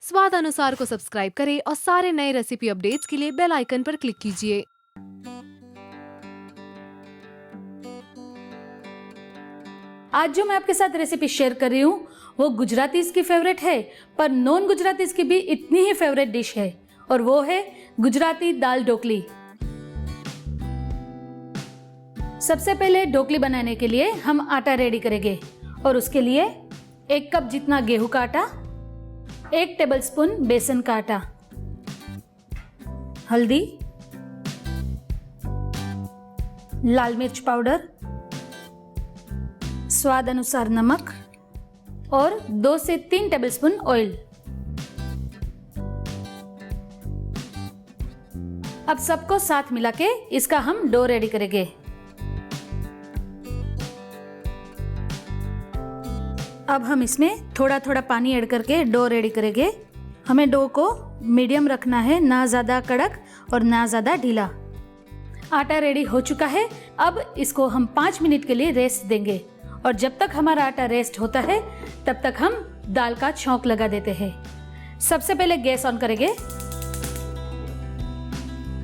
स्वाद अनुसार को सब्सक्राइब करें और सारे नए रेसिपी अपडेट्स के लिए बेल आइकन पर क्लिक कीजिए। आज जो मैं आपके साथ रेसिपी शेयर कर रही हूँ वो गुजरातीज की फेवरेट है, पर नॉन गुजरातीज की भी इतनी ही फेवरेट डिश है और वो है गुजराती दाल ढोकली। सबसे पहले ढोकली बनाने के लिए हम आटा रेडी करेंगे और उसके लिए 1 कप जितना गेहूं का आटा, 1 टेबलस्पून बेसन का आटा, हल्दी, लाल मिर्च पाउडर, स्वाद अनुसार नमक और 2 से 3 टेबलस्पून ऑयल। अब सबको साथ मिला के इसका हम डो रेडी करेंगे। अब हम इसमें थोड़ा थोड़ा पानी ऐड करके डो रेडी करेंगे। हमें डो को मीडियम रखना है, ना ज़्यादा कड़क और ना ज़्यादा ढीला। आटा रेडी हो चुका है। अब इसको हम 5 मिनट के लिए रेस्ट देंगे और जब तक हमारा आटा रेस्ट होता है तब तक हम दाल का छौंक लगा देते हैं। सबसे पहले गैस ऑन करेंगे।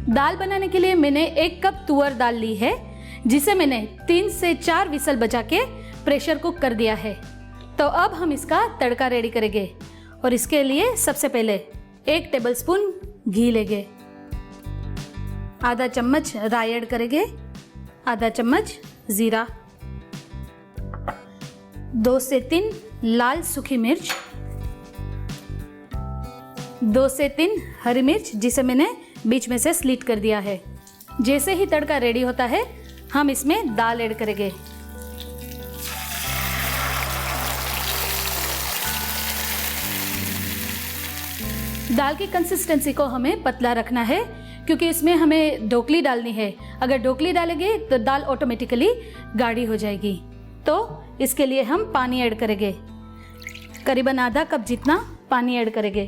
दाल बनाने के लिए मैंने 1 कप तुअर दाल ली है, जिसे मैंने 3 से 4 विसल बजा के प्रेशर कुक कर दिया है। तो अब हम इसका तड़का रेडी करेंगे और इसके लिए सबसे पहले 1 टेबलस्पून घी लेंगे, आधा चम्मच राई ऐड करेंगे, आधा चम्मच जीरा, 2 से 3 लाल सूखी मिर्च, 2 से 3 हरी मिर्च जिसे मैंने बीच में से स्लिट कर दिया है। जैसे ही तड़का रेडी होता है हम इसमें दाल ऐड करेंगे। दाल की कंसिस्टेंसी को हमें पतला रखना है क्योंकि इसमें हमें ढोकली डालनी है। अगर ढोकली डालेंगे तो दाल ऑटोमेटिकली गाढ़ी हो जाएगी। तो इसके लिए हम पानी ऐड करेंगे, करीबन आधा कप जितना पानी ऐड करेंगे।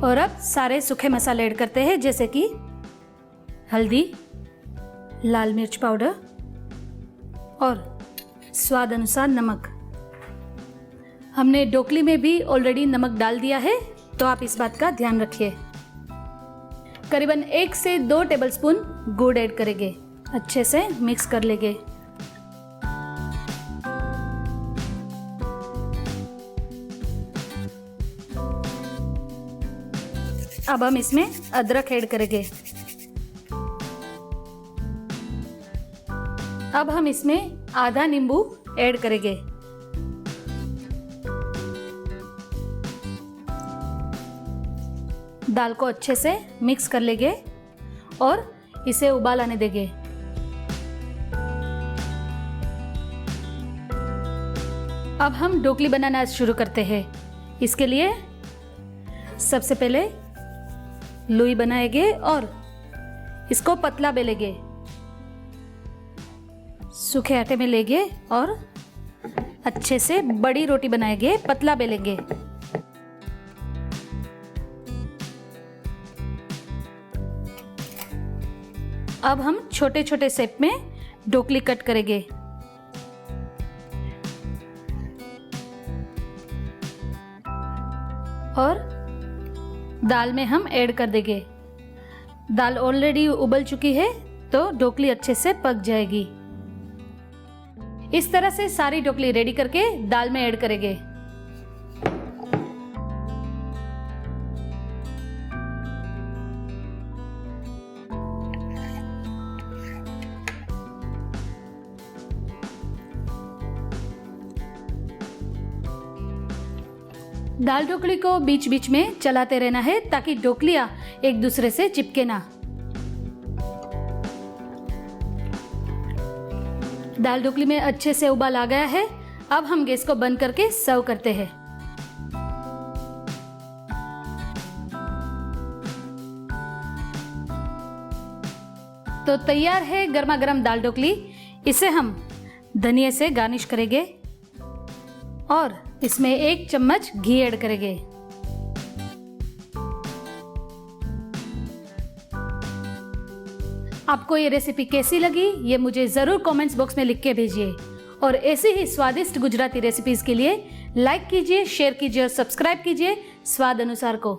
और अब सारे सूखे मसाले ऐड करते हैं, जैसे कि हल्दी, लाल मिर्च पाउडर और स्वाद अनुसार नमक। हमने ढोकली में भी ऑलरेडी नमक डाल दिया है, तो आप इस बात का ध्यान रखिए। करीबन 1 से 2 टेबलस्पून गुड़ ऐड करेंगे, अच्छे से मिक्स कर लेंगे। अब हम इसमें अदरक ऐड करेंगे। अब हम इसमें आधा नींबू ऐड करेंगे। दाल को अच्छे से मिक्स कर लेंगे और इसे उबाल आने देंगे। अब हम ढोकली बनाना शुरू करते हैं। इसके लिए सबसे पहले लोई बनाएंगे और इसको पतला बेलेंगे। सूखे आटे में लेंगे और अच्छे से बड़ी रोटी बनाएंगे, पतला बेलेंगे। अब हम छोटे छोटे शेप में ढोकली कट करेंगे। और दाल में हम ऐड कर देंगे। दाल ऑलरेडी उबल चुकी है तो ढोकली अच्छे से पक जाएगी। इस तरह से सारी ढोकली रेडी करके दाल में ऐड करेंगे। दाल ढोकली को बीच बीच में चलाते रहना है ताकि ढोकलियां एक दूसरे से चिपके ना। दाल ढोकली में अच्छे से उबाल आ गया है। अब हम गैस को बंद करके सर्व करते हैं। तो तैयार है गर्मा गर्म दाल ढोकली। इसे हम धनिया से गार्निश करेंगे और इसमें 1 चम्मच घी ऐड करेंगे। आपको ये रेसिपी कैसी लगी ये मुझे ज़रूर कमेंट्स बॉक्स में लिख के भेजिए और ऐसी ही स्वादिष्ट गुजराती रेसिपीज़ के लिए लाइक कीजिए, शेयर कीजिए और सब्सक्राइब कीजिए स्वाद अनुसार को।